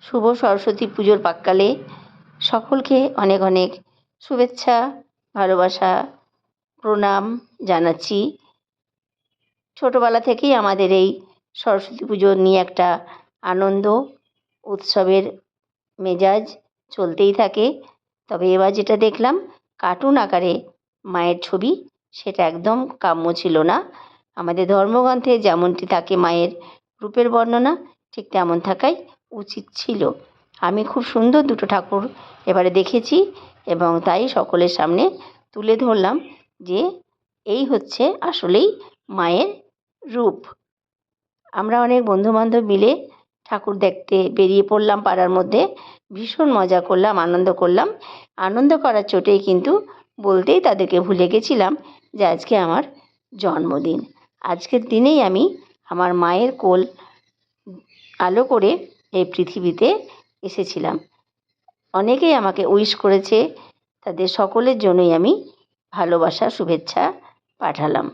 শুভ সরস্বতী পুজোর প্রাক্কালে সকলকে অনেক অনেক শুভেচ্ছা, ভালোবাসা, প্রণাম জানাচ্ছি। ছোটোবেলা থেকেই আমাদের এই সরস্বতী পুজো নিয়ে একটা আনন্দ উৎসবের মেজাজ চলতেই থাকে। তবে এবার যেটা দেখলাম কার্টুন আকারে মায়ের ছবি, সেটা একদম কাম্য ছিল না। আমাদের ধর্মগ্রন্থে যেমনটি থাকে মায়ের রূপের বর্ণনা, ঠিক তেমন থাকাই উচিত ছিল। আমি খুব সুন্দর দুটো ঠাকুর এবারে দেখেছি এবং তাই সকলের সামনে তুলে ধরলাম যে এই হচ্ছে আসলেই মায়ের রূপ। আমরা অনেক বন্ধুবান্ধব মিলে ঠাকুর দেখতে বেরিয়ে পড়লাম পাড়ার মধ্যে। ভীষণ মজা করলাম, আনন্দ করলাম। আনন্দ করার চোটেই কিন্তু বলতেই তাদেরকে ভুলে গেছিলাম যে আজকে আমার জন্মদিন। আজকের দিনেই আমি আমার মায়ের কোল আলো করে এই পৃথিবীতে এসেছিলাম। অনেকেই আমাকে উইশ করেছে, তাদের সকলের জন্যই আমি ভালোবাসা শুভেচ্ছা পাঠালাম।